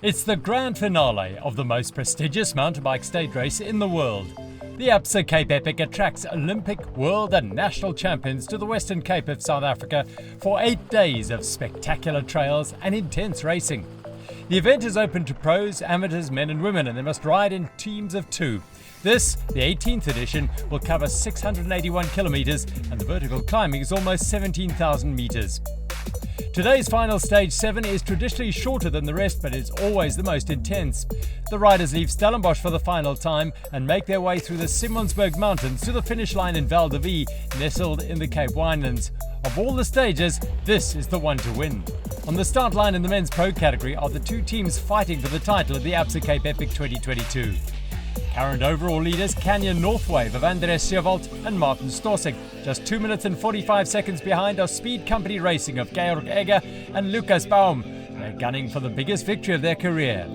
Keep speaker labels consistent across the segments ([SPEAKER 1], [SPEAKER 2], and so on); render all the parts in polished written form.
[SPEAKER 1] It's the grand finale of the most prestigious mountain bike stage race in the world. The Absa Cape Epic attracts Olympic, world and national champions to the Western Cape of South Africa for 8 days of spectacular trails and intense racing. The event is open to pros, amateurs, men and women, and they must ride in teams of 2. This, the 18th edition, will cover 681 kilometres and the vertical climbing is almost 17,000 metres. Today's final stage 7 is traditionally shorter than the rest, but is always the most intense. The riders leave Stellenbosch for the final time and make their way through the Simmonsberg Mountains to the finish line in Val de Vie, nestled in the Cape Winelands. Of all the stages, this is the one to win. On the start line in the men's pro category are the 2 teams fighting for the title of the Absa Cape Epic 2022. Current overall leaders Canyon Northwave of Andres Seewald and Martin Storsik. Just 2 minutes and 45 seconds behind are Speed Company Racing of Georg Egger and Lucas Baum. They're gunning for the biggest victory of their career.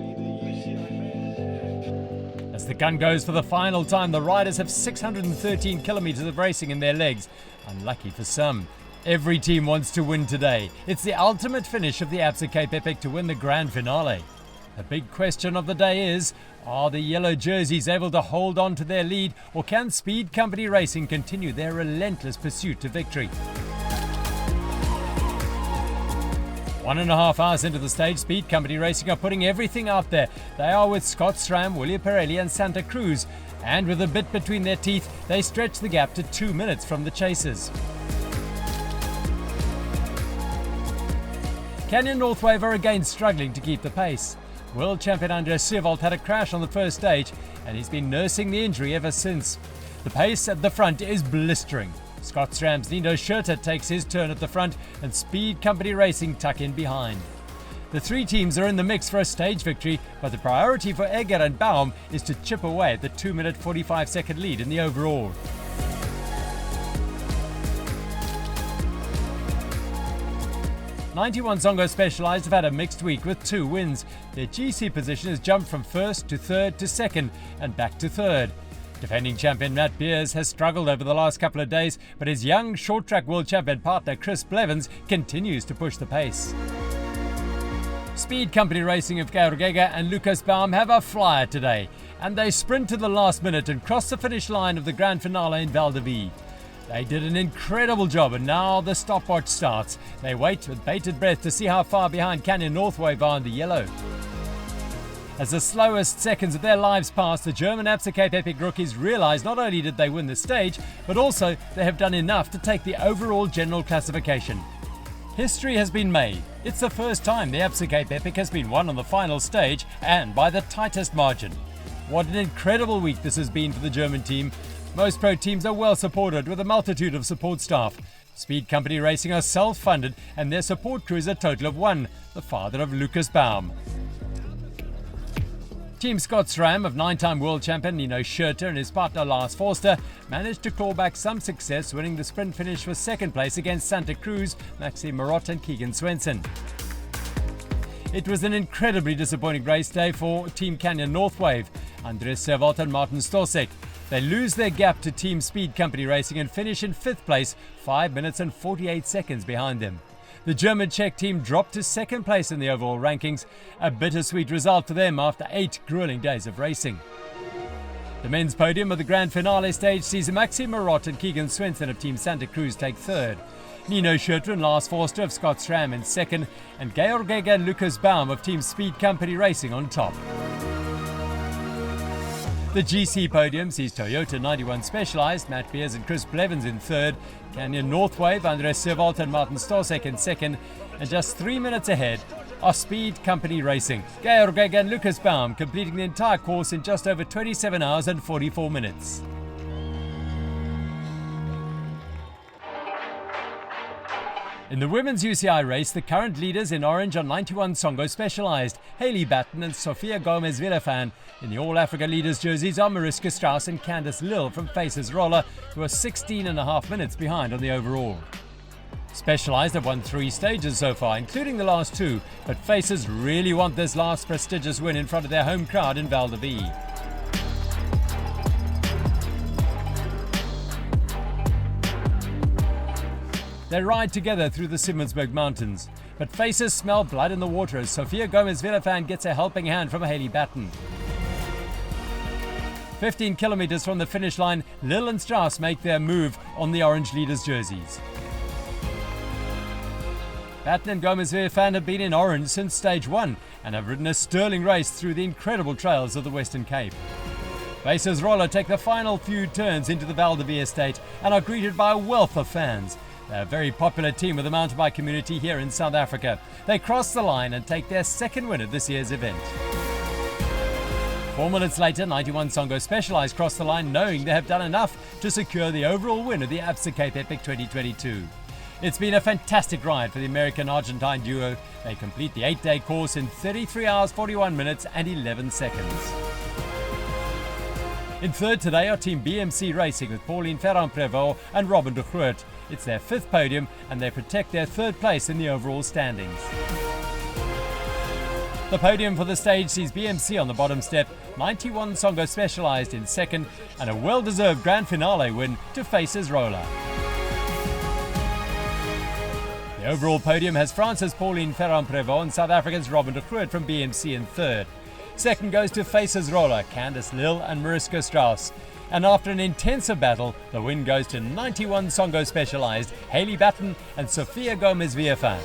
[SPEAKER 1] As the gun goes for the final time, the riders have 613 kilometres of racing in their legs. Unlucky for some. Every team wants to win today. It's the ultimate finish of the Absa Cape Epic to win the grand finale. The big question of the day is, are the yellow jerseys able to hold on to their lead, or can Speed Company Racing continue their relentless pursuit to victory? 1.5 hours into the stage, Speed Company Racing are putting everything out there. They are with Scott Schramm, Willie Pirelli and Santa Cruz, and with a bit between their teeth, they stretch the gap to 2 minutes from the chasers. Canyon Northwave are again struggling to keep the pace. World champion Andres Seewald had a crash on the first stage and he's been nursing the injury ever since. The pace at the front is blistering. Scott Schramm's Nino Schurter takes his turn at the front and Speed Company Racing tuck in behind. The 3 teams are in the mix for a stage victory, but the priority for Egger and Baum is to chip away at the 2 minute 45 second lead in the overall. '91 Zongo Specialized have had a mixed week with 2 wins. Their GC position has jumped from 1st to 3rd to 2nd and back to 3rd. Defending champion Matt Beers has struggled over the last couple of days, but his young short track world champion partner Chris Blevins continues to push the pace. Speed Company Racing of Georg Egger and Lucas Baum have a flyer today, and they sprint to the last minute and cross the finish line of the grand finale in Val de Vie. They did an incredible job and now the stopwatch starts. They wait with bated breath to see how far behind Canyon Northwave are in the yellow. As the slowest seconds of their lives pass, the German Absa Cape Epic rookies realise not only did they win the stage, but also they have done enough to take the overall general classification. History has been made. It's the first time the Absa Cape Epic has been won on the final stage and by the tightest margin. What an incredible week this has been for the German team. Most pro teams are well supported with a multitude of support staff. Speed Company Racing are self-funded and their support crew is a total of 1, the father of Lucas Baum. Team Scott Schramm of 9-time world champion Nino Schurter and his partner Lars Forster managed to claw back some success, winning the sprint finish for 2nd place against Santa Cruz, Maxime Marot and Keegan Swenson. It was an incredibly disappointing race day for Team Canyon Northwave, Andres Seewald and Martin Storsik. They lose their gap to Team Speed Company Racing and finish in 5th place, 5 minutes and 48 seconds behind them. The German-Czech team dropped to 2nd place in the overall rankings, a bittersweet result for them after 8 grueling days of racing. The men's podium of the grand finale stage sees Maxime Marot and Keegan Swenson of Team Santa Cruz take 3rd. Nino Schurter and Lars Forster of Scott Schramm in 2nd, and Georg Egger and Lucas Baum of Team Speed Company Racing on top. The GC podium sees Toyota 91 Specialized, Matt Beers and Chris Blevins in 3rd, Canyon Northwave, Andres Seewald and Martin Storsik in 2nd, and just 3 minutes ahead are Speed Company Racing, Georg Egger and Lucas Baum completing the entire course in just over 27 hours and 44 minutes. In the women's UCI race, the current leaders in orange are 91 Zongo Specialized, Hayley Batten and Sofia Gomez-Villafan. In the All-Africa leaders jerseys are Mariska Strauss and Candice Lill from Faces Roller, who are 16.5 minutes behind on the overall. Specialized have won 3 stages so far, including the last 2, but Faces really want this last prestigious win in front of their home crowd in Val de Vie. They ride together through the Simmonsberg Mountains. But faces smell blood in the water as Sofia Gomez-Villafan gets a helping hand from Hailey Batten. 15 kilometers from the finish line, Lil and Strauss make their move on the orange leaders' jerseys. Batten and Gomez-Villafan have been in orange since stage 1 and have ridden a sterling race through the incredible trails of the Western Cape. Faces Roller take the final few turns into the Val de Vie estate and are greeted by a wealth of fans. They're a very popular team with the mountain bike community here in South Africa. They cross the line and take their second win at this year's event. 4 minutes later, 91 Songo Specialized cross the line knowing they have done enough to secure the overall win of the Absa Cape Epic 2022. It's been a fantastic ride for the American-Argentine duo. They complete the 8-day course in 33 hours, 41 minutes and 11 seconds. In third today are Team BMC Racing with Pauline Ferrand-Prévot and Robin de Groot. It's their 5th podium and they protect their 3rd place in the overall standings. The podium for the stage sees BMC on the bottom step, 91 Songo Specialized in 2nd, and a well-deserved grand finale win to Faces Roller. The overall podium has France's Pauline Ferrand-Prévot and South Africa's Robin de Groot from BMC in 3rd. 2nd goes to Faces Roller, Candice Lil and Mariska Strauss. And after an intensive battle, the win goes to 91 Songo Specialized, Hailey Batten and Sofia Gomez-Villafan.